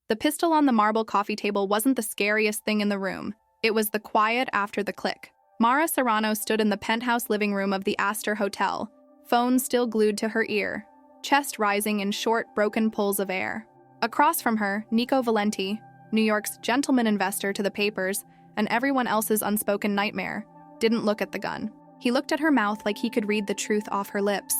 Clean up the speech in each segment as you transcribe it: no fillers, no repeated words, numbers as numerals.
The pistol on the marble coffee table wasn't the scariest thing in the room. It was the quiet after the click. Mara Serrano stood in the penthouse living room of the Astor Hotel, phone still glued to her ear, chest rising in short, broken pulls of air. Across from her, Nico Valente, New York's gentleman investor to the papers and everyone else's unspoken nightmare, didn't look at the gun. He looked at her mouth like he could read the truth off her lips.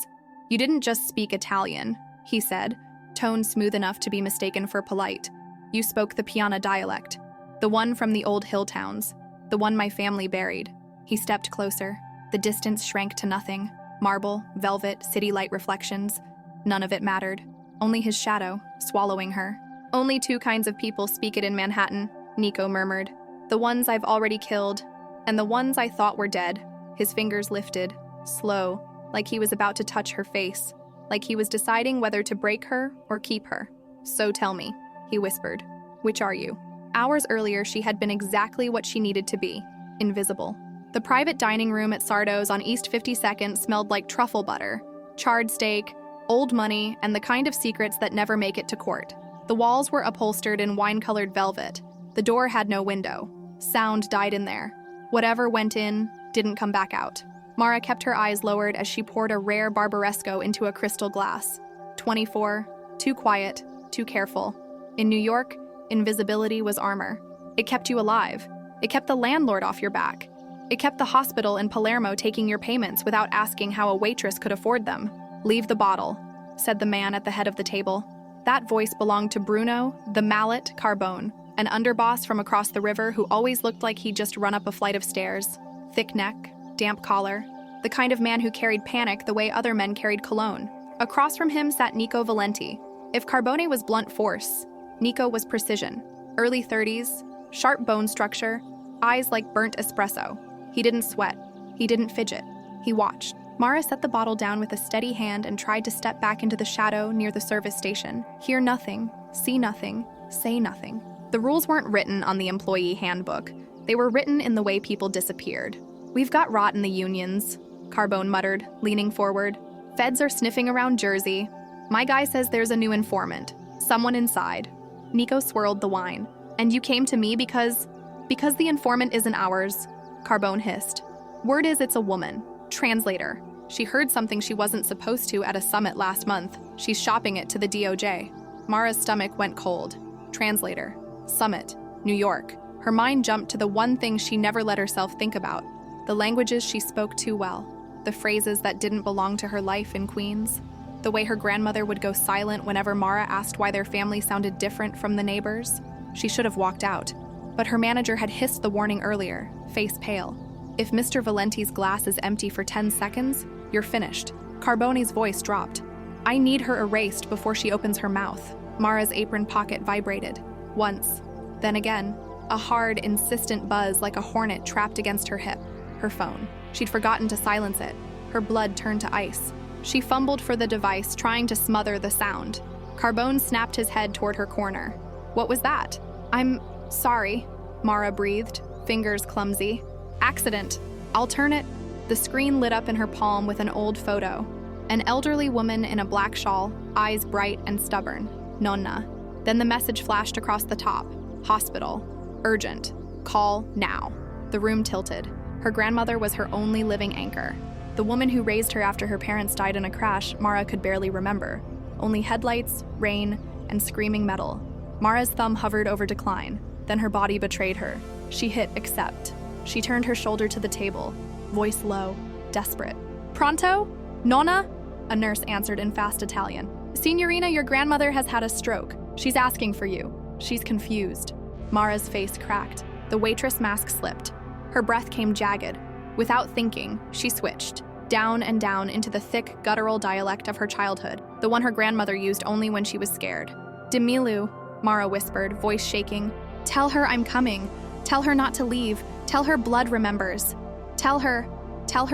"You didn't just speak Italian," he said, tone smooth enough to be mistaken for polite. "You spoke the Piana dialect, the one from the old hill towns, the one my family buried." He stepped closer. The distance shrank to nothing. Marble, velvet, city light reflections. None of it mattered. Only his shadow, swallowing her. "Only two kinds of people speak it in Manhattan," Nico murmured. "The ones I've already killed, and the ones I thought were dead." His fingers lifted, slow, like he was about to touch her face, like he was deciding whether to break her or keep her. "So tell me," he whispered, "which are you?" Hours earlier, she had been exactly what she needed to be, invisible. The private dining room at Sardo's on East 52nd smelled like truffle butter, charred steak, old money, and the kind of secrets that never make it to court. The walls were upholstered in wine-colored velvet. The door had no window. Sound died in there. Whatever went in didn't come back out. Mara kept her eyes lowered as she poured a rare Barbaresco into a crystal glass. 24, too quiet, too careful. In New York, invisibility was armor. It kept you alive. It kept the landlord off your back. It kept the hospital in Palermo taking your payments without asking how a waitress could afford them. "Leave the bottle," said the man at the head of the table. That voice belonged to Bruno, the mallet Carbone, an underboss from across the river who always looked like he'd just run up a flight of stairs. Thick neck, damp collar, the kind of man who carried panic the way other men carried cologne. Across from him sat Nico Valente. If Carbone was blunt force, Nico was precision. Early 30s, sharp bone structure, eyes like burnt espresso. He didn't sweat. He didn't fidget. He watched. Mara set the bottle down with a steady hand and tried to step back into the shadow near the service station. Hear nothing, see nothing, say nothing. The rules weren't written on the employee handbook. They were written in the way people disappeared. "We've got rot in the unions," Carbone muttered, leaning forward. "Feds are sniffing around Jersey. My guy says there's a new informant. Someone inside." Nico swirled the wine. "And you came to me because the informant isn't ours," Carbone hissed. "Word is it's a woman. Translator. She heard something she wasn't supposed to at a summit last month. She's shopping it to the DOJ." Mara's stomach went cold. Translator. Summit. New York. Her mind jumped to the one thing she never let herself think about. The languages she spoke too well. The phrases that didn't belong to her life in Queens. The way her grandmother would go silent whenever Mara asked why their family sounded different from the neighbors. She should have walked out. But her manager had hissed the warning earlier, face pale. "If Mr. Valente's glass is empty for 10 seconds, you're finished." Carbone's voice dropped. "I need her erased before she opens her mouth." Mara's apron pocket vibrated. Once. Then again. A hard, insistent buzz like a hornet trapped against her hip. Her phone. She'd forgotten to silence it. Her blood turned to ice. She fumbled for the device, trying to smother the sound. Carbone snapped his head toward her corner. "What was that?" "I'm sorry," Mara breathed, fingers clumsy. "Accident. I'll turn it." The screen lit up in her palm with an old photo. An elderly woman in a black shawl, eyes bright and stubborn. Nonna. Then the message flashed across the top. Hospital. Urgent. Call now. The room tilted. Her grandmother was her only living anchor. The woman who raised her after her parents died in a crash Mara could barely remember. Only headlights, rain, and screaming metal. Mara's thumb hovered over decline. Then her body betrayed her. She hit accept. She turned her shoulder to the table, voice low, desperate. "Pronto? Nonna?" A nurse answered in fast Italian. "Signorina, your grandmother has had a stroke. She's asking for you. She's confused." Mara's face cracked. The waitress mask slipped. Her breath came jagged. Without thinking, she switched, down and down into the thick, guttural dialect of her childhood, the one her grandmother used only when she was scared. "Dimilu," Mara whispered, voice shaking. "Tell her I'm coming. Tell her not to leave. Tell her blood remembers. Tell her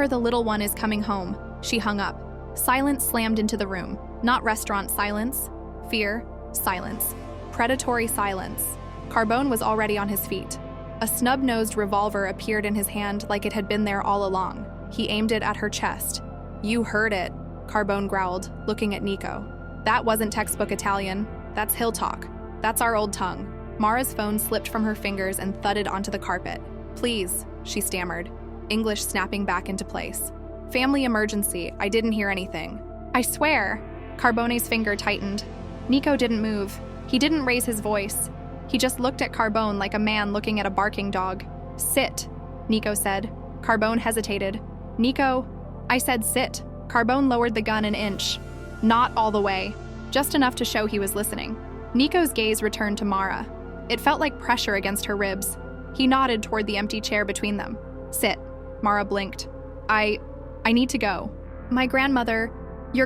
the little one is coming home." She hung up. Silence slammed into the room. Not restaurant silence. Fear. Silence. Predatory silence. Carbone was already on his feet. A snub-nosed revolver appeared in his hand like it had been there all along. He aimed it at her chest. "You heard it," Carbone growled, looking at Nico. "That wasn't textbook Italian. That's hill talk. That's our old tongue. Mara's phone slipped from her fingers and thudded onto the carpet. Please, she stammered, English snapping back into place. Family emergency, I didn't hear anything. I swear. Carbone's finger tightened. Nico didn't move. He didn't raise his voice. He just looked at Carbone like a man looking at a barking dog. Sit, Nico said. Carbone hesitated. Nico, I said sit. Carbone lowered the gun an inch. Not all the way, just enough to show he was listening. Nico's gaze returned to Mara. It felt like pressure against her ribs. He nodded toward the empty chair between them. Sit. Mara blinked. I need to go. Your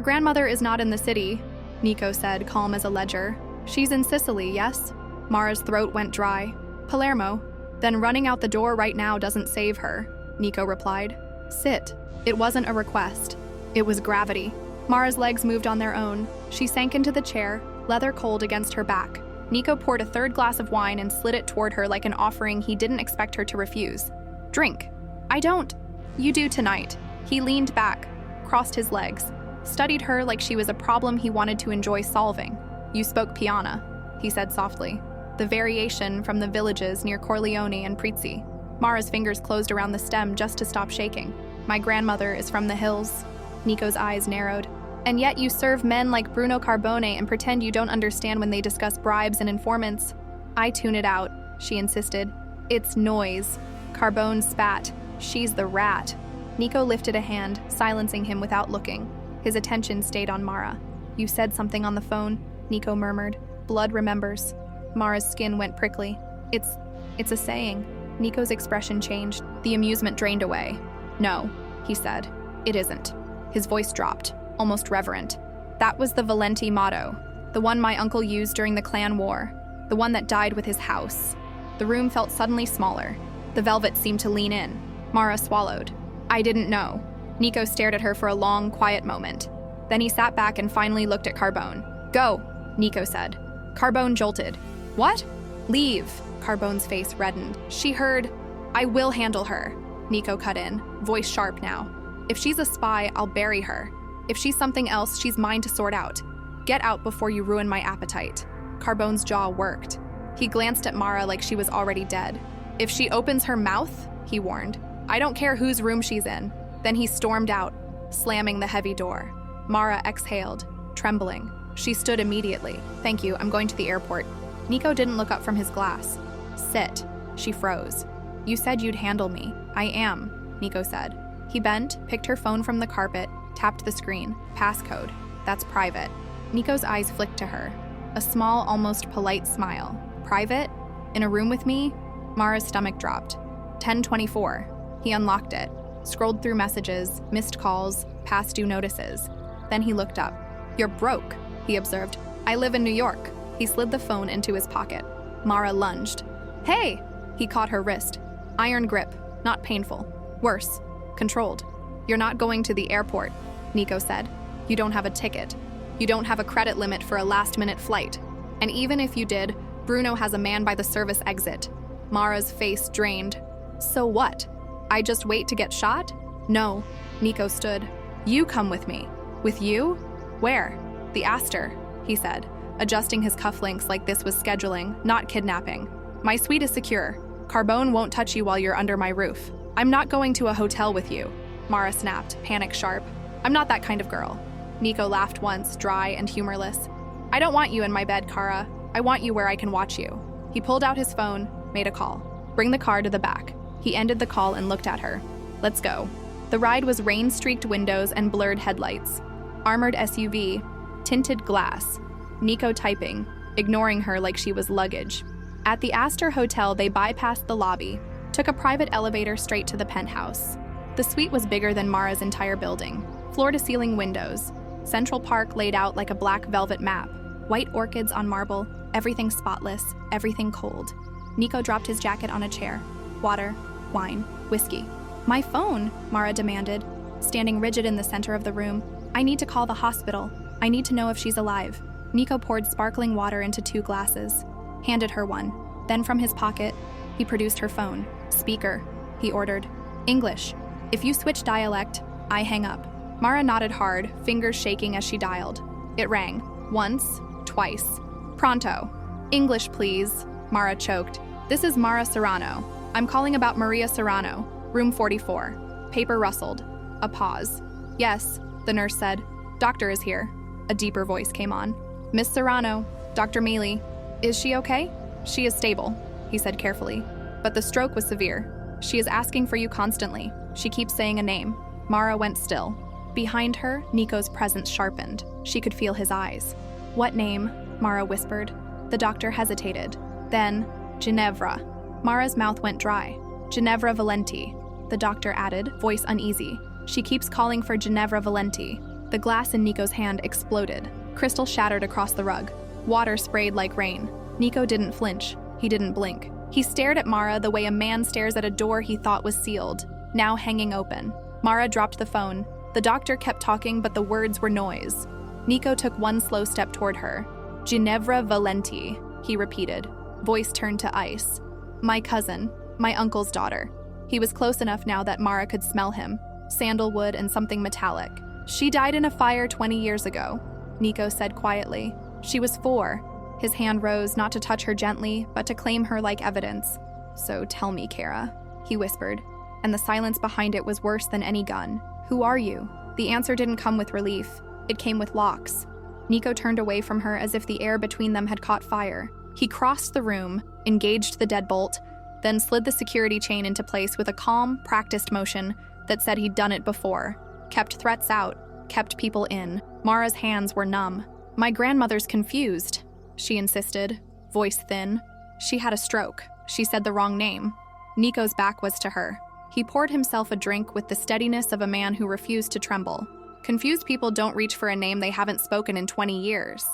grandmother is not in the city, Nico said, calm as a ledger. She's in Sicily, yes? Mara's throat went dry. Palermo. Then running out the door right now doesn't save her, Nico replied. Sit. It wasn't a request. It was gravity. Mara's legs moved on their own. She sank into the chair, leather cold against her back. Nico poured a third glass of wine and slid it toward her like an offering he didn't expect her to refuse. Drink. I don't. You do tonight. He leaned back, crossed his legs, studied her like she was a problem he wanted to enjoy solving. You spoke Piana, he said softly. The variation from the villages near Corleone and Prizzi. Mara's fingers closed around the stem just to stop shaking. My grandmother is from the hills. Nico's eyes narrowed. And yet you serve men like Bruno Carbone and pretend you don't understand when they discuss bribes and informants. I tune it out, she insisted. It's noise. Carbone spat. She's the rat. Nico lifted a hand, silencing him without looking. His attention stayed on Mara. You said something on the phone, Nico murmured. Blood remembers. Mara's skin went prickly. It's a saying. Nico's expression changed. The amusement drained away. No, he said. It isn't. His voice dropped, almost reverent. That was the Valente motto, the one my uncle used during the clan war, the one that died with his house. The room felt suddenly smaller. The velvet seemed to lean in. Mara swallowed. I didn't know. Nico stared at her for a long, quiet moment. Then he sat back and finally looked at Carbone. Go, Nico said. Carbone jolted. What? Leave. Carbone's face reddened. She heard. I will handle her. Nico cut in, voice sharp now. If she's a spy, I'll bury her. If she's something else, she's mine to sort out. Get out before you ruin my appetite. Carbone's jaw worked. He glanced at Mara like she was already dead. If she opens her mouth, he warned, I don't care whose room she's in. Then he stormed out, slamming the heavy door. Mara exhaled, trembling. She stood immediately. Thank you, I'm going to the airport. Nico didn't look up from his glass. Sit. She froze. You said you'd handle me. I am, Nico said. He bent, picked her phone from the carpet, tapped the screen. Passcode. That's private. Nico's eyes flicked to her. A small, almost polite smile. Private? In a room with me? Mara's stomach dropped. 10:24. He unlocked it, scrolled through messages, missed calls, past due notices. Then he looked up. You're broke, he observed. I live in New York. He slid the phone into his pocket. Mara lunged. Hey! He caught her wrist. Iron grip, not painful. Worse, controlled. You're not going to the airport, Nico said. You don't have a ticket. You don't have a credit limit for a last-minute flight. And even if you did, Bruno has a man by the service exit. Mara's face drained. So what? I just wait to get shot? No. Nico stood. You come with me. With you? Where? The Astor, he said, adjusting his cufflinks like this was scheduling, not kidnapping. My suite is secure. Carbone won't touch you while you're under my roof. I'm not going to a hotel with you, Mara snapped, panic sharp. I'm not that kind of girl. Nico laughed once, dry and humorless. I don't want you in my bed, Kara. I want you where I can watch you. He pulled out his phone, made a call. Bring the car to the back. He ended the call and looked at her. Let's go. The ride was rain-streaked windows and blurred headlights. Armored SUV, tinted glass. Nico typing, ignoring her like she was luggage. At the Astor Hotel, they bypassed the lobby, took a private elevator straight to the penthouse. The suite was bigger than Mara's entire building. Floor-to-ceiling windows. Central Park laid out like a black velvet map. White orchids on marble, everything spotless, everything cold. Nico dropped his jacket on a chair. Water, wine, whiskey. My phone, Mara demanded, standing rigid in the center of the room. I need to call the hospital. I need to know if she's alive. Nico poured sparkling water into 2 glasses, handed her one. Then from his pocket, he produced her phone. Speaker, he ordered. English. If you switch dialect, I hang up. Mara nodded hard, fingers shaking as she dialed. It rang. Once, twice. Pronto. English, please, Mara choked. This is Mara Serrano. I'm calling about Maria Serrano, room 44. Paper rustled. A pause. Yes, the nurse said. Doctor is here. A deeper voice came on. Miss Serrano, Dr. Mealy. Is she okay? She is stable, he said carefully. But the stroke was severe. She is asking for you constantly. She keeps saying a name. Mara went still. Behind her, Nico's presence sharpened. She could feel his eyes. What name? Mara whispered. The doctor hesitated. Then, Ginevra. Mara's mouth went dry. Ginevra Valente, the doctor added, voice uneasy. She keeps calling for Ginevra Valente. The glass in Nico's hand exploded. Crystal shattered across the rug. Water sprayed like rain. Nico didn't flinch. He didn't blink. He stared at Mara the way a man stares at a door he thought was sealed, now hanging open. Mara dropped the phone. The doctor kept talking, but the words were noise. Nico took one slow step toward her. Ginevra Valente, he repeated. Voice turned to ice. My cousin, my uncle's daughter. He was close enough now that Mara could smell him. Sandalwood and something metallic. She died in a fire 20 years ago, Nico said quietly. She was 4. His hand rose, not to touch her gently, but to claim her like evidence. So tell me, Kara, he whispered, and the silence behind it was worse than any gun. Who are you? The answer didn't come with relief. It came with locks. Nico turned away from her as if the air between them had caught fire. He crossed the room, engaged the deadbolt, then slid the security chain into place with a calm, practiced motion that said he'd done it before. Kept threats out, kept people in. Mara's hands were numb. My grandmother's confused, she insisted, voice thin. She had a stroke. She said the wrong name. Nico's back was to her. He poured himself a drink with the steadiness of a man who refused to tremble. Confused people don't reach for a name they haven't spoken in 20 years.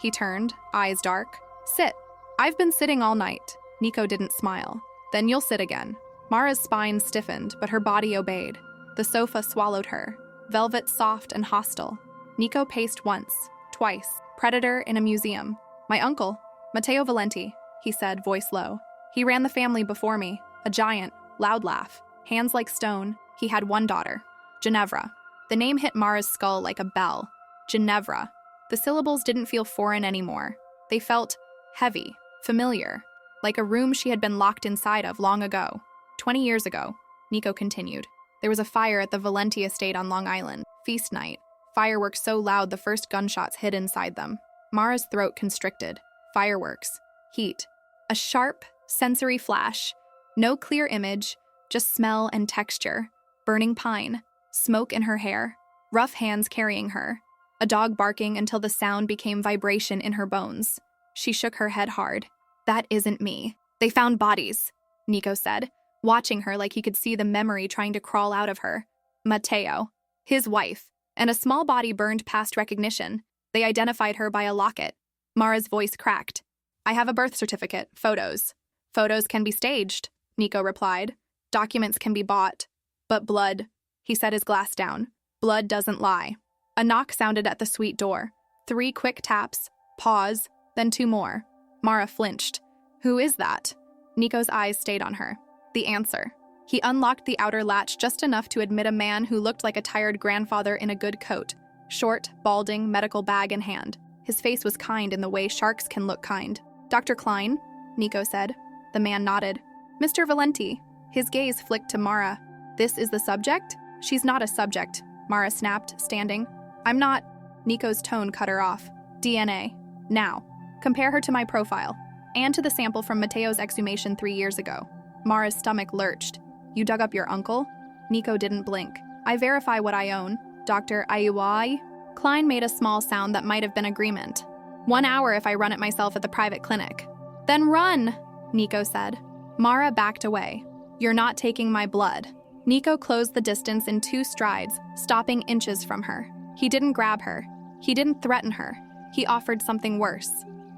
He turned, eyes dark. Sit. I've been sitting all night. Nico didn't smile. Then you'll sit again. Mara's spine stiffened, but her body obeyed. The sofa swallowed her. Velvet soft and hostile. Nico paced once, twice. Predator in a museum. My uncle, Matteo Valente, he said, voice low. He ran the family before me. A giant, loud laugh. Hands like stone. He had one daughter. Ginevra. The name hit Mara's skull like a bell. Ginevra. The syllables didn't feel foreign anymore. They felt heavy, familiar, like a room she had been locked inside of long ago. 20 years ago, Nico continued. There was a fire at the Valente estate on Long Island. Feast night. Fireworks so loud the first gunshots hid inside them. Mara's throat constricted. Fireworks. Heat. A sharp, sensory flash. No clear image, just smell and texture. Burning pine. Smoke in her hair. Rough hands carrying her. A dog barking until the sound became vibration in her bones. She shook her head hard. That isn't me. They found bodies, Nico said, watching her like he could see the memory trying to crawl out of her. Matteo. His wife. And a small body burned past recognition. They identified her by a locket. Mara's voice cracked. I have a birth certificate. Photos. Photos can be staged, Nico replied. Documents can be bought. But blood, he set his glass down. Blood doesn't lie. A knock sounded at the suite door. 3 quick taps, pause, then 2 more. Mara flinched. Who is that? Nico's eyes stayed on her. The answer. He unlocked the outer latch just enough to admit a man who looked like a tired grandfather in a good coat. Short, balding, medical bag in hand. His face was kind in the way sharks can look kind. Dr. Klein, Nico said. The man nodded. Mr. Valente. His gaze flicked to Mara. This is the subject? She's not a subject, Mara snapped, standing. I'm not. Nico's tone cut her off. DNA. Now. Compare her to my profile. And to the sample from Matteo's exhumation 3 years ago. Mara's stomach lurched. You dug up your uncle? Nico didn't blink. I verify what I own. Dr. Ayuai? Klein made a small sound that might have been agreement. 1 hour if I run it myself at the private clinic. Then run, Nico said. Mara backed away. You're not taking my blood. Nico closed the distance in 2 strides, stopping inches from her. He didn't grab her. He didn't threaten her. He offered something worse.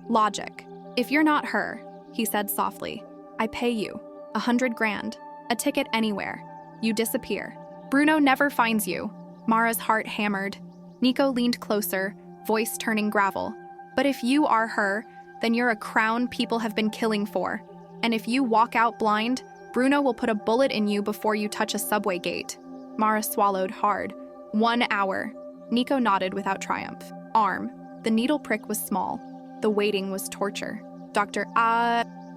Logic. If you're not her, he said softly, I pay you. 100 grand. A ticket anywhere. You disappear. Bruno never finds you. Mara's heart hammered. Nico leaned closer, voice turning gravel. But if you are her, then you're a crown people have been killing for. And if you walk out blind, Bruno will put a bullet in you before you touch a subway gate. Mara swallowed hard. 1 hour. Nico nodded without triumph. Arm. The needle prick was small. The waiting was torture. Dr.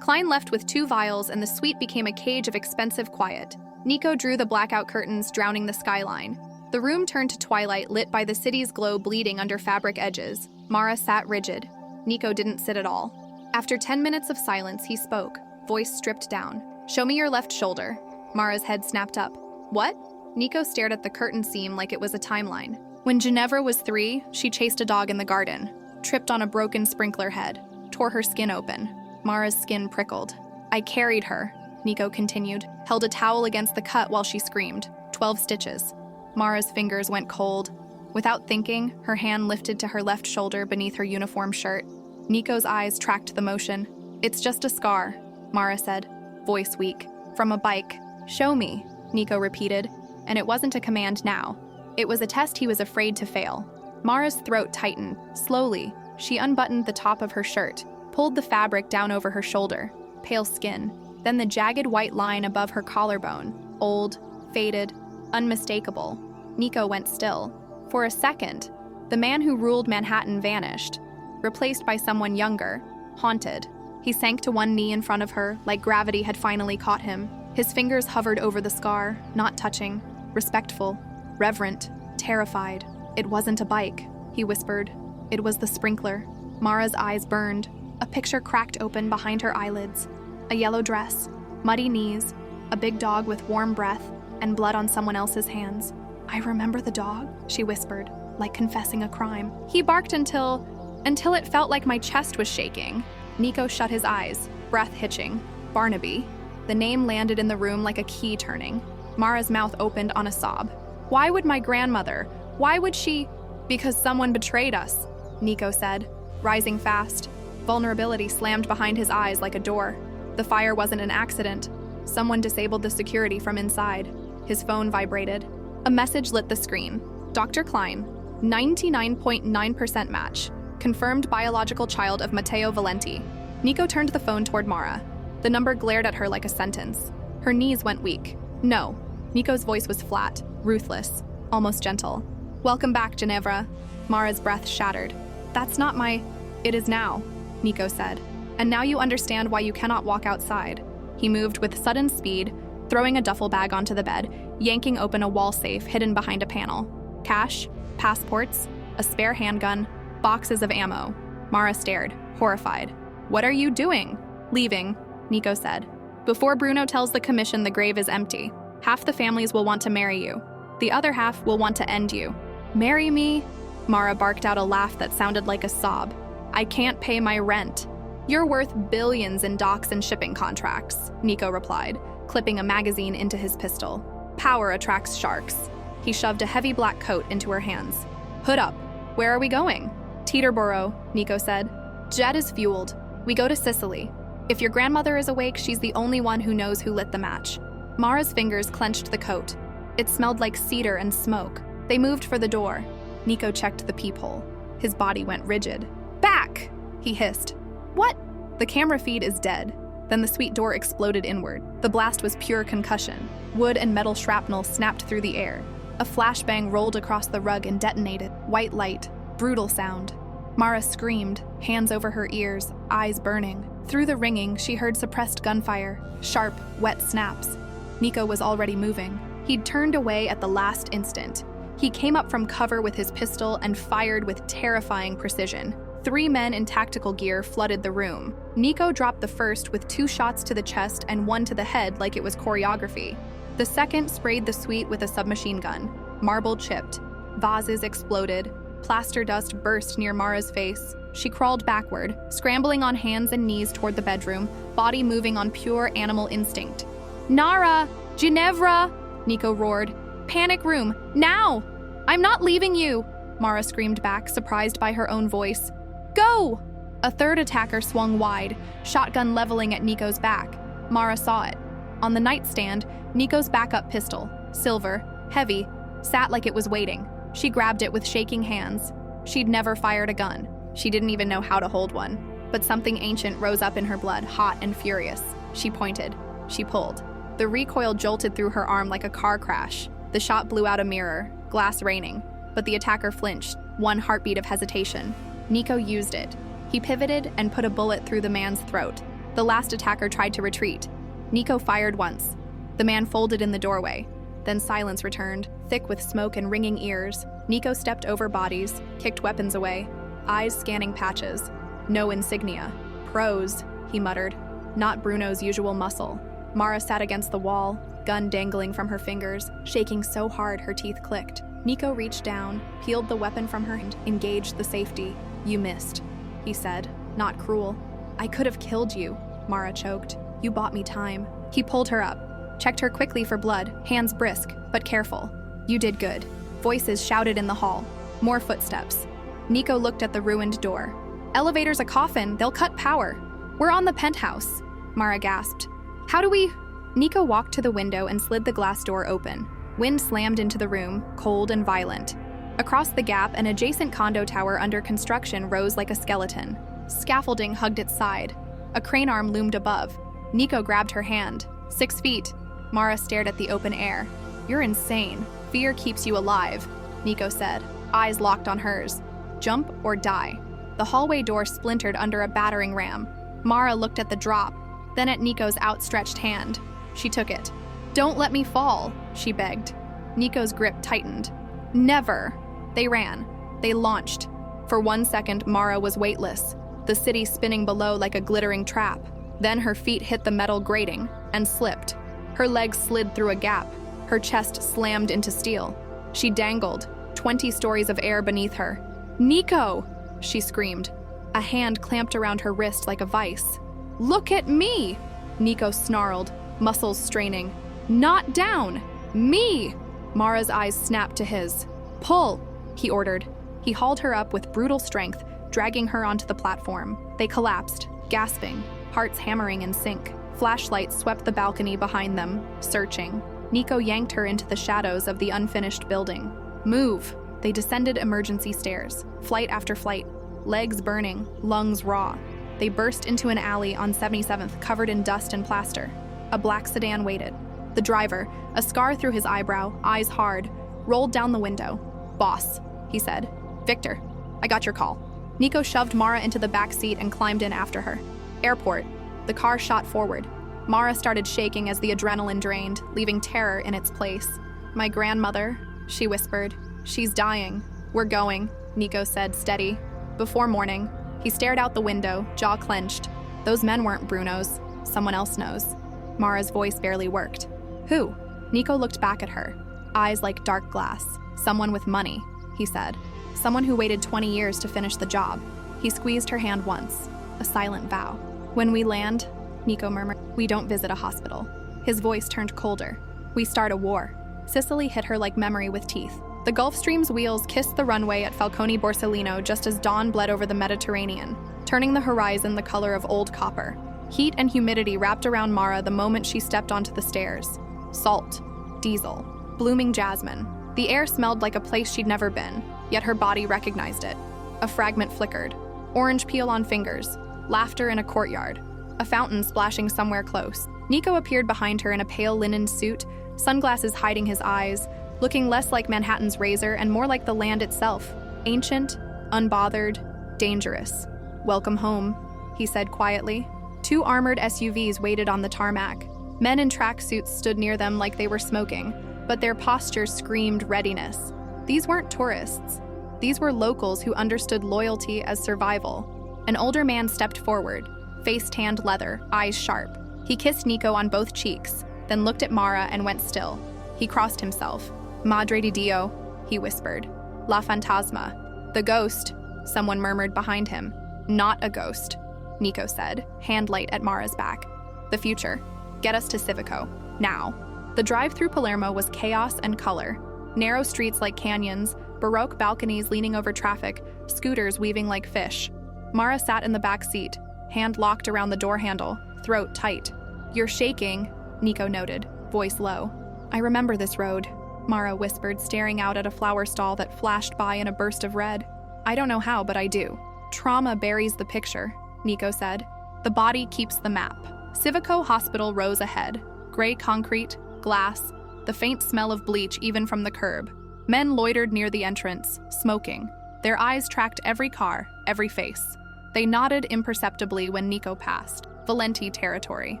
Klein left with 2 vials, and the suite became a cage of expensive quiet. Nico drew the blackout curtains, drowning the skyline. The room turned to twilight, lit by the city's glow bleeding under fabric edges. Mara sat rigid. Nico didn't sit at all. After 10 minutes of silence, he spoke, voice stripped down. "Show me your left shoulder." Mara's head snapped up. "What?" Nico stared at the curtain seam like it was a timeline. When Ginevra was 3, she chased a dog in the garden, tripped on a broken sprinkler head, tore her skin open. Mara's skin prickled. "I carried her," Nico continued, held a towel against the cut while she screamed. 12 stitches. Mara's fingers went cold. Without thinking, her hand lifted to her left shoulder beneath her uniform shirt. Nico's eyes tracked the motion. "It's just a scar," Mara said, voice weak. "From a bike." "Show me," Nico repeated, and it wasn't a command now. It was a test he was afraid to fail. Mara's throat tightened. Slowly, she unbuttoned the top of her shirt, pulled the fabric down over her shoulder. Pale skin, then the jagged white line above her collarbone. Old, faded, unmistakable. Nico went still. For a second, the man who ruled Manhattan vanished, replaced by someone younger, haunted. He sank to one knee in front of her, like gravity had finally caught him. His fingers hovered over the scar, not touching. Respectful, reverent, terrified. "It wasn't a bike," he whispered. "It was the sprinkler." Mara's eyes burned. A picture cracked open behind her eyelids. A yellow dress, muddy knees, a big dog with warm breath, and blood on someone else's hands. "I remember the dog," she whispered, like confessing a crime. "He barked until it felt like my chest was shaking." Nico shut his eyes, breath hitching. Barnaby. The name landed in the room like a key turning. Mara's mouth opened on a sob. "Why would my grandmother? Why would she?" "Because someone betrayed us," Nico said, rising fast. Vulnerability slammed behind his eyes like a door. The fire wasn't an accident. Someone disabled the security from inside. His phone vibrated. A message lit the screen. "Dr. Klein, 99.9% match. Confirmed biological child of Matteo Valente." Nico turned the phone toward Mara. The number glared at her like a sentence. Her knees went weak. "No." Nico's voice was flat, ruthless, almost gentle. "Welcome back, Ginevra." Mara's breath shattered. "That's not my—" "It is now," Nico said. "And now you understand why you cannot walk outside." He moved with sudden speed, throwing a duffel bag onto the bed, yanking open a wall safe hidden behind a panel. Cash, passports, a spare handgun, boxes of ammo. Mara stared, horrified. "What are you doing?" "Leaving," Nico said. "Before Bruno tells the commission the grave is empty. Half the families will want to marry you. The other half will want to end you." "Marry me?" Mara barked out a laugh that sounded like a sob. "I can't pay my rent." "You're worth billions in docks and shipping contracts," Nico replied, clipping a magazine into his pistol. "Power attracts sharks." He shoved a heavy black coat into her hands. "Hood up. Where are we going?" "Teterboro," Nico said. "Jet is fueled. We go to Sicily. If your grandmother is awake, she's the only one who knows who lit the match." Mara's fingers clenched the coat. It smelled like cedar and smoke. They moved for the door. Nico checked the peephole. His body went rigid. "Back!" he hissed. "What?" "The camera feed is dead." Then the suite door exploded inward. The blast was pure concussion. Wood and metal shrapnel snapped through the air. A flashbang rolled across the rug and detonated. White light. Brutal sound. Mara screamed, hands over her ears, eyes burning. Through the ringing, she heard suppressed gunfire, sharp, wet snaps. Nico was already moving. He'd turned away at the last instant. He came up from cover with his pistol and fired with terrifying precision. 3 men in tactical gear flooded the room. Nico dropped the first with 2 shots to the chest and 1 to the head like it was choreography. The second sprayed the suite with a submachine gun. Marble chipped. Vases exploded. Plaster dust burst near Mara's face. She crawled backward, scrambling on hands and knees toward the bedroom, body moving on pure animal instinct. "Nara! Ginevra!" Nico roared. "Panic room! Now! I'm not leaving you!" Mara screamed back, surprised by her own voice. "Go!" A third attacker swung wide, shotgun leveling at Nico's back. Mara saw it. On the nightstand, Nico's backup pistol, silver, heavy, sat like it was waiting. She grabbed it with shaking hands. She'd never fired a gun. She didn't even know how to hold one. But something ancient rose up in her blood, hot and furious. She pointed. She pulled. The recoil jolted through her arm like a car crash. The shot blew out a mirror, glass raining. But the attacker flinched, 1 heartbeat of hesitation. Nico used it. He pivoted and put a bullet through the man's throat. The last attacker tried to retreat. Nico fired once. The man folded in the doorway. Then silence returned, thick with smoke and ringing ears. Nico stepped over bodies, kicked weapons away, eyes scanning patches. No insignia. Pros, he muttered. Not Bruno's usual muscle. Mara sat against the wall, gun dangling from her fingers, shaking so hard her teeth clicked. Nico reached down, peeled the weapon from her hand, engaged the safety. You missed, he said, not cruel. I could have killed you, Mara choked. You bought me time. He pulled her up, checked her quickly for blood, hands brisk, but careful. You did good. Voices shouted in the hall. More footsteps. Nico looked at the ruined door. Elevator's a coffin, they'll cut power. We're on the penthouse, Mara gasped. How do we? Nico walked to the window and slid the glass door open. Wind slammed into the room, cold and violent. Across the gap, an adjacent condo tower under construction rose like a skeleton. Scaffolding hugged its side. A crane arm loomed above. Nico grabbed her hand. 6 feet. Mara stared at the open air. You're insane. Fear keeps you alive, Nico said, eyes locked on hers. Jump or die. The hallway door splintered under a battering ram. Mara looked at the drop, then at Nico's outstretched hand. She took it. Don't let me fall, she begged. Nico's grip tightened. Never. They ran. They launched. For 1 second, Mara was weightless, the city spinning below like a glittering trap. Then her feet hit the metal grating and slipped. Her legs slid through a gap. Her chest slammed into steel. She dangled, 20 stories of air beneath her. Nico! She screamed. A hand clamped around her wrist like a vice. Look at me! Nico snarled, muscles straining. Not down! Me! Mara's eyes snapped to his. Pull, he ordered. He hauled her up with brutal strength, dragging her onto the platform. They collapsed, gasping, hearts hammering in sync. Flashlights swept the balcony behind them, searching. Nico yanked her into the shadows of the unfinished building. Move! They descended emergency stairs, flight after flight, legs burning, lungs raw. They burst into an alley on 77th covered in dust and plaster. A black sedan waited. The driver, a scar through his eyebrow, eyes hard, rolled down the window. Boss, he said. Victor, I got your call. Nico shoved Mara into the back seat and climbed in after her. Airport. The car shot forward. Mara started shaking as the adrenaline drained, leaving terror in its place. My grandmother, she whispered. She's dying. We're going, Nico said, steady. Before morning, he stared out the window, jaw clenched. Those men weren't Bruno's. Someone else knows. Mara's voice barely worked. Who? Nico looked back at her, eyes like dark glass. Someone with money, he said. Someone who waited 20 years to finish the job. He squeezed her hand once, a silent vow. When we land, Nico murmured, we don't visit a hospital. His voice turned colder. We start a war. Sicily hit her like memory with teeth. The Gulfstream's wheels kissed the runway at Falcone Borsellino just as dawn bled over the Mediterranean, turning the horizon the color of old copper. Heat and humidity wrapped around Mara the moment she stepped onto the stairs. Salt, diesel, blooming jasmine. The air smelled like a place she'd never been, yet her body recognized it. A fragment flickered. Orange peel on fingers. Laughter in a courtyard. A fountain splashing somewhere close. Nico appeared behind her in a pale linen suit, sunglasses hiding his eyes, looking less like Manhattan's razor and more like the land itself. Ancient, unbothered, dangerous. Welcome home, he said quietly. 2 armored SUVs waited on the tarmac. Men in tracksuits stood near them like they were smoking, but their postures screamed readiness. These weren't tourists. These were locals who understood loyalty as survival. An older man stepped forward, face tanned leather, eyes sharp. He kissed Nico on both cheeks, then looked at Mara and went still. He crossed himself. Madre di Dio, he whispered. La Fantasma. The ghost, someone murmured behind him. Not a ghost, Nico said, hand light at Mara's back. The future. Get us to Civico. Now. The drive through Palermo was chaos and color. Narrow streets like canyons, Baroque balconies leaning over traffic, scooters weaving like fish. Mara sat in the back seat, hand locked around the door handle, throat tight. You're shaking, Nico noted, voice low. I remember this road, Mara whispered, staring out at a flower stall that flashed by in a burst of red. I don't know how, but I do. Trauma buries the picture, Nico said. The body keeps the map. Civico Hospital rose ahead. Gray concrete, glass, the faint smell of bleach even from the curb. Men loitered near the entrance, smoking. Their eyes tracked every car, every face. They nodded imperceptibly when Nico passed. Valente territory.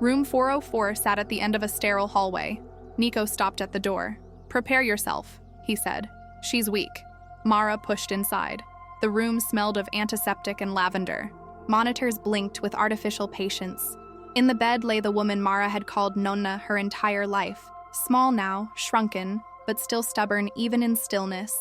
Room 404 sat at the end of a sterile hallway. Nico stopped at the door. "Prepare yourself," he said. "She's weak." Mara pushed inside. The room smelled of antiseptic and lavender. Monitors blinked with artificial patience. In the bed lay the woman Mara had called Nonna her entire life. Small now, shrunken, but still stubborn even in stillness.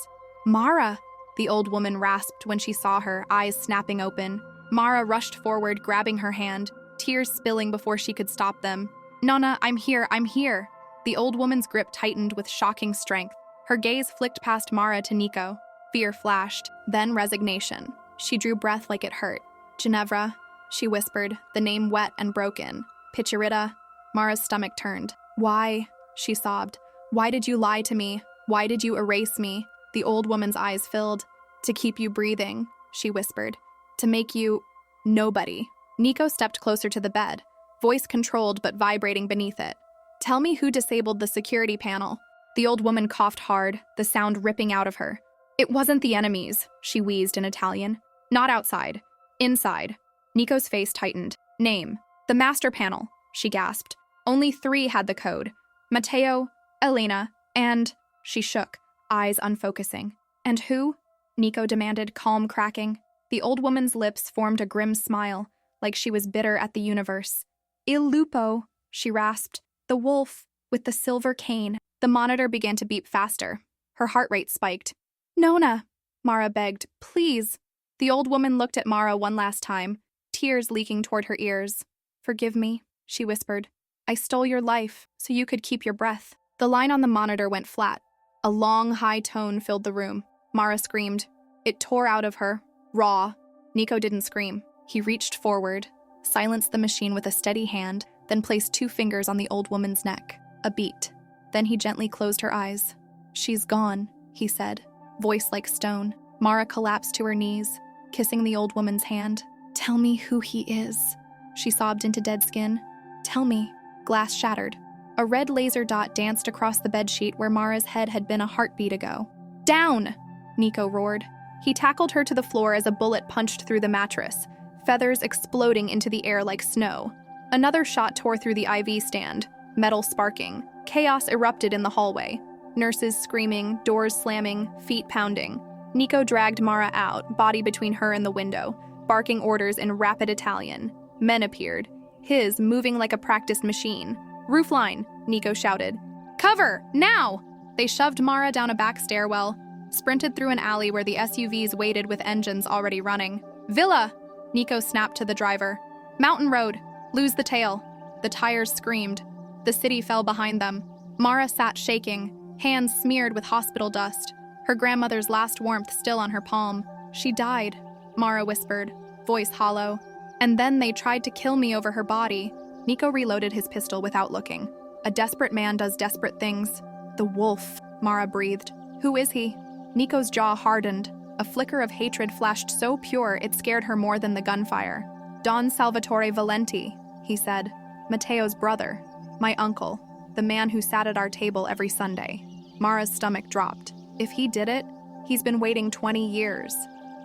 "Mara!" the old woman rasped when she saw her, eyes snapping open. Mara rushed forward, grabbing her hand, tears spilling before she could stop them. "Nonna, I'm here, I'm here!" The old woman's grip tightened with shocking strength. Her gaze flicked past Mara to Nico. Fear flashed, then resignation. She drew breath like it hurt. "Ginevra," she whispered, the name wet and broken. "Picturita." Mara's stomach turned. "Why?" she sobbed. "Why did you lie to me? Why did you erase me?" The old woman's eyes filled. "To keep you breathing," she whispered. "To make you nobody." Nico stepped closer to the bed, voice controlled but vibrating beneath it. "Tell me who disabled the security panel." The old woman coughed hard, the sound ripping out of her. "It wasn't the enemies," she wheezed in Italian. "Not outside. Inside." Nico's face tightened. "Name." "The master panel," she gasped. "Only 3 had the code. Matteo, Elena, and—" She shook, eyes unfocusing. "And who?" Nico demanded, calm cracking. The old woman's lips formed a grim smile, like she was bitter at the universe. "Il lupo," she rasped. "The wolf, with the silver cane." The monitor began to beep faster. Her heart rate spiked. "Nonna," Mara begged, "please." The old woman looked at Mara one last time, tears leaking toward her ears. "Forgive me," she whispered. "I stole your life so you could keep your breath." The line on the monitor went flat. A long, high tone filled the room. Mara screamed. It tore out of her, raw. Nico didn't scream. He reached forward, silenced the machine with a steady hand, then placed 2 fingers on the old woman's neck. A beat. Then he gently closed her eyes. "She's gone," he said, voice like stone. Mara collapsed to her knees, kissing the old woman's hand. "Tell me who he is," she sobbed into dead skin. "Tell me." Glass shattered. A red laser dot danced across the bedsheet where Mara's head had been a heartbeat ago. "Down!" Nico roared. He tackled her to the floor as a bullet punched through the mattress, feathers exploding into the air like snow. Another shot tore through the IV stand, metal sparking. Chaos erupted in the hallway. Nurses screaming, doors slamming, feet pounding. Nico dragged Mara out, body between her and the window, barking orders in rapid Italian. Men appeared, his moving like a practiced machine. "Roofline," Nico shouted. "Cover, now!" They shoved Mara down a back stairwell, sprinted through an alley where the SUVs waited with engines already running. "Villa!" Nico snapped to the driver. "Mountain Road, lose the tail." The tires screamed. The city fell behind them. Mara sat shaking, hands smeared with hospital dust, her grandmother's last warmth still on her palm. "She died," Mara whispered, voice hollow. "And then they tried to kill me over her body." Nico reloaded his pistol without looking. A desperate man does desperate things. "The wolf," Mara breathed. "Who is he?" Nico's jaw hardened. A flicker of hatred flashed so pure it scared her more than the gunfire. "Don Salvatore Valente," he said. "Matteo's brother. My uncle. The man who sat at our table every Sunday." Mara's stomach dropped. "If he did it, he's been waiting 20 years.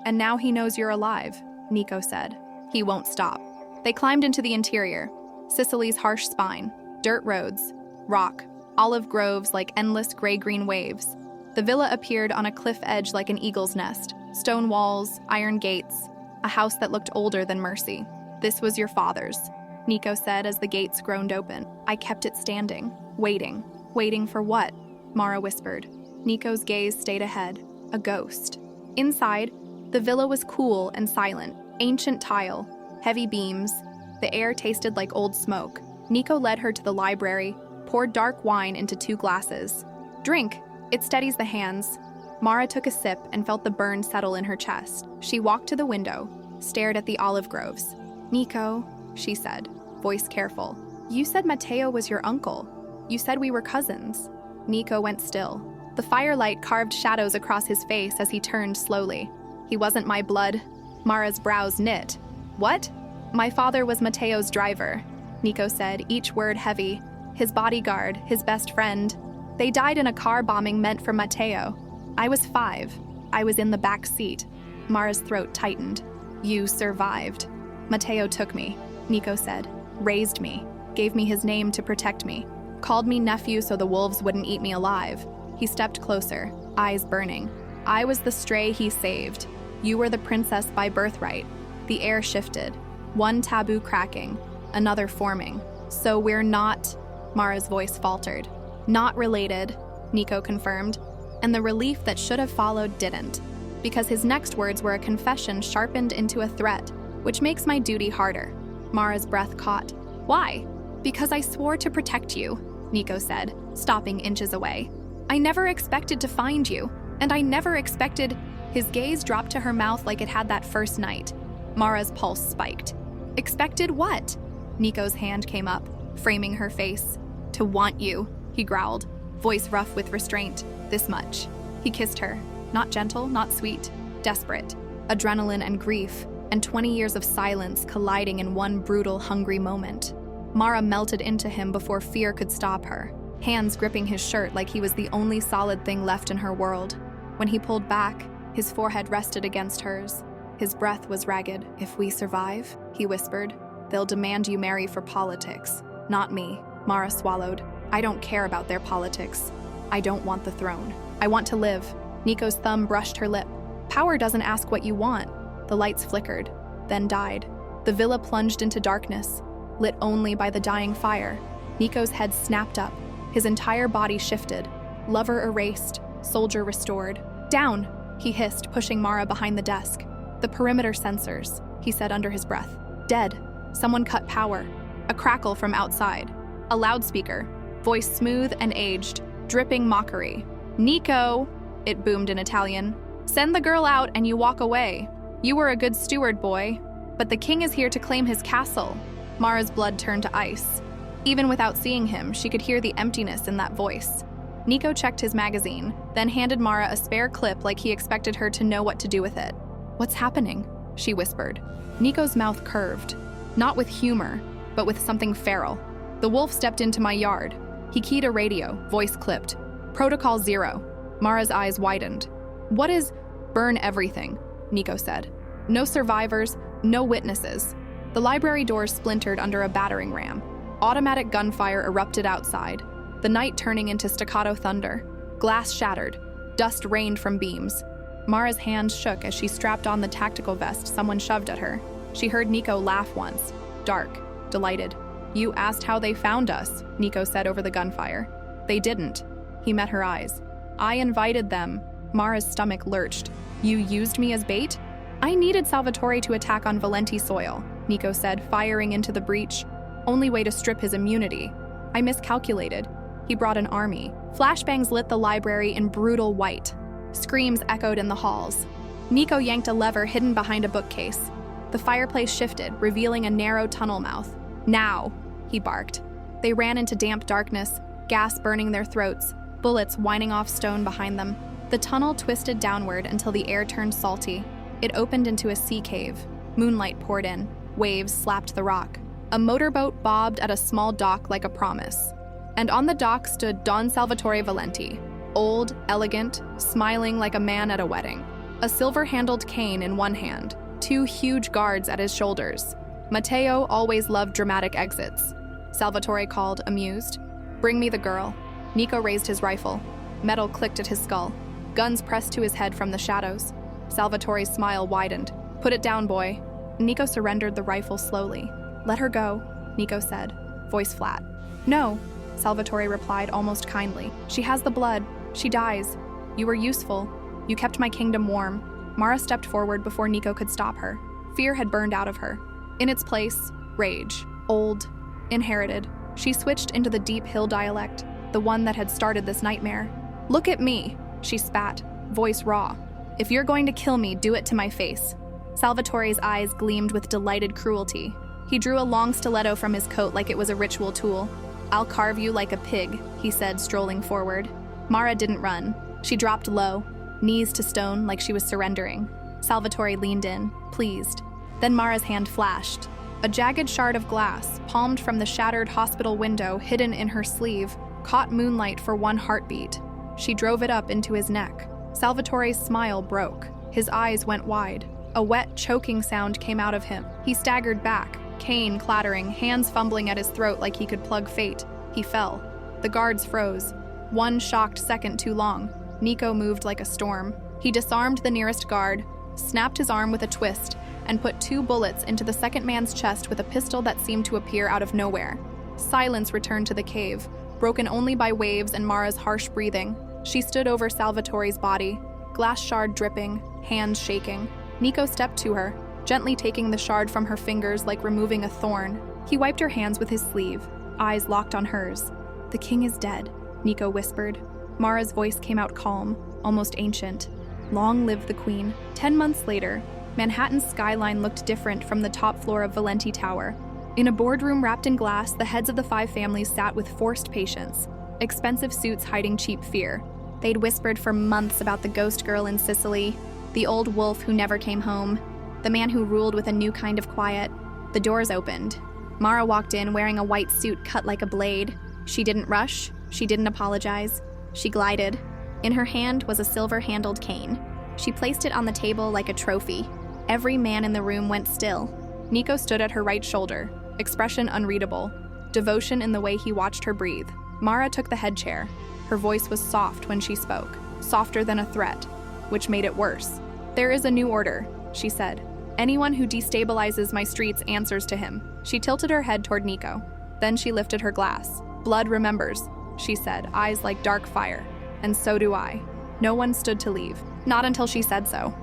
And now he knows you're alive," Nico said. "He won't stop." They climbed into the interior. Sicily's harsh spine. Dirt roads. Rock. Olive groves like endless gray-green waves. The villa appeared on a cliff edge like an eagle's nest. Stone walls, iron gates. A house that looked older than mercy. "This was your father's," Nico said as the gates groaned open. "I kept it standing, waiting." "Waiting for what?" Mara whispered. Nico's gaze stayed ahead. A ghost. Inside, the villa was cool and silent. Ancient tile, heavy beams. The air tasted like old smoke. Nico led her to the library, poured dark wine into 2 glasses. "Drink. It steadies the hands." Mara took a sip and felt the burn settle in her chest. She walked to the window, stared at the olive groves. "Nico," she said, voice careful. "You said Matteo was your uncle. You said we were cousins." Nico went still. The firelight carved shadows across his face as he turned slowly. "He wasn't my blood." Mara's brows knit. "What?" "My father was Matteo's driver," Nico said, each word heavy. "His bodyguard, his best friend. They died in a car bombing meant for Matteo. I was 5. I was in the back seat." Mara's throat tightened. You survived. Matteo took me, Nico said, raised me, gave me his name to protect me, called me nephew so the wolves wouldn't eat me alive. He stepped closer, eyes burning. I was the stray he saved. You were the princess by birthright. The air shifted, one taboo cracking, another forming. So we're not, Mara's voice faltered. Not related, Nico confirmed, and the relief that should have followed didn't, because his next words were a confession sharpened into a threat, which makes my duty harder. Mara's breath caught. Why? Because I swore to protect you, Nico said, stopping inches away. I never expected to find you, and I never expected. His gaze dropped to her mouth like it had that first night. Mara's pulse spiked. Expected what? Nico's hand came up, framing her face. To want you, he growled, voice rough with restraint. This much. He kissed her, not gentle, not sweet, desperate. Adrenaline and grief, and 20 years of silence colliding in one brutal, hungry moment. Mara melted into him before fear could stop her, hands gripping his shirt like he was the only solid thing left in her world. When he pulled back, his forehead rested against hers. His breath was ragged. If we survive, he whispered, they'll demand you marry for politics. Not me, Mara swallowed. I don't care about their politics. I don't want the throne. I want to live. Nico's thumb brushed her lip. Power doesn't ask what you want. The lights flickered, then died. The villa plunged into darkness, lit only by the dying fire. Nico's head snapped up. His entire body shifted. Lover erased, soldier restored. Down, he hissed, pushing Mara behind the desk. The perimeter sensors, he said under his breath. Dead. Someone cut power. A crackle from outside. A loudspeaker, voice smooth and aged, dripping mockery. Nico, it boomed in Italian. Send the girl out and you walk away. You were a good steward, boy. But the king is here to claim his castle. Mara's blood turned to ice. Even without seeing him, she could hear the emptiness in that voice. Nico checked his magazine, then handed Mara a spare clip like he expected her to know what to do with it. What's happening? She whispered. Nico's mouth curved, not with humor, but with something feral. The wolf stepped into my yard. He keyed a radio, voice clipped. Protocol 0. Mara's eyes widened. What is burn everything? Nico said. No survivors, no witnesses. The library doors splintered under a battering ram. Automatic gunfire erupted outside, the night turning into staccato thunder. Glass shattered. Dust rained from beams. Mara's hands shook as she strapped on the tactical vest someone shoved at her. She heard Nico laugh once. Dark, delighted. You asked how they found us, Nico said over the gunfire. They didn't. He met her eyes. I invited them. Mara's stomach lurched. You used me as bait? I needed Salvatore to attack on Valente soil, Nico said, firing into the breach. Only way to strip his immunity. I miscalculated. He brought an army. Flashbangs lit the library in brutal white. Screams echoed in the halls. Nico yanked a lever hidden behind a bookcase. The fireplace shifted, revealing a narrow tunnel mouth. Now, he barked. They ran into damp darkness, gas burning their throats, bullets whining off stone behind them. The tunnel twisted downward until the air turned salty. It opened into a sea cave. Moonlight poured in. Waves slapped the rock. A motorboat bobbed at a small dock like a promise. And on the dock stood Don Salvatore Valente, old, elegant, smiling like a man at a wedding. A silver-handled cane in one hand, 2 huge guards at his shoulders. Matteo always loved dramatic exits. Salvatore called, amused. Bring me the girl. Nico raised his rifle. Metal clicked at his skull. Guns pressed to his head from the shadows. Salvatore's smile widened. Put it down, boy. Nico surrendered the rifle slowly. Let her go, Nico said, voice flat. No, Salvatore replied almost kindly. She has the blood. She dies. You were useful. You kept my kingdom warm. Mara stepped forward before Nico could stop her. Fear had burned out of her. In its place, rage. Old. Inherited. She switched into the deep hill dialect, the one that had started this nightmare. Look at me, she spat, voice raw. If you're going to kill me, do it to my face. Salvatore's eyes gleamed with delighted cruelty. He drew a long stiletto from his coat like it was a ritual tool. I'll carve you like a pig, he said, strolling forward. Mara didn't run. She dropped low, knees to stone like she was surrendering. Salvatore leaned in, pleased. Then Mara's hand flashed. A jagged shard of glass, palmed from the shattered hospital window hidden in her sleeve, caught moonlight for one heartbeat. She drove it up into his neck. Salvatore's smile broke. His eyes went wide. A wet, choking sound came out of him. He staggered back, cane clattering, hands fumbling at his throat like he could plug fate. He fell. The guards froze. 1 shocked second too long. Nico moved like a storm. He disarmed the nearest guard, snapped his arm with a twist, and put 2 bullets into the second man's chest with a pistol that seemed to appear out of nowhere. Silence returned to the cave, broken only by waves and Mara's harsh breathing. She stood over Salvatore's body, glass shard dripping, hands shaking. Nico stepped to her, gently taking the shard from her fingers like removing a thorn. He wiped her hands with his sleeve, eyes locked on hers. "The king is dead," Nico whispered. Mara's voice came out calm, almost ancient. Long live the queen. 10 months later, Manhattan's skyline looked different from the top floor of Valente Tower. In a boardroom wrapped in glass, the heads of the 5 families sat with forced patience, expensive suits hiding cheap fear. They'd whispered for months about the ghost girl in Sicily, the old wolf who never came home, the man who ruled with a new kind of quiet. The doors opened. Mara walked in wearing a white suit cut like a blade. She didn't rush. She didn't apologize. She glided. In her hand was a silver-handled cane. She placed it on the table like a trophy. Every man in the room went still. Nico stood at her right shoulder, expression unreadable, devotion in the way he watched her breathe. Mara took the head chair. Her voice was soft when she spoke, softer than a threat, which made it worse. "There is a new order," she said. "Anyone who destabilizes my streets answers to him." She tilted her head toward Nico. Then she lifted her glass. "Blood remembers," she said, eyes like dark fire. "And so do I." No one stood to leave. Not until she said so.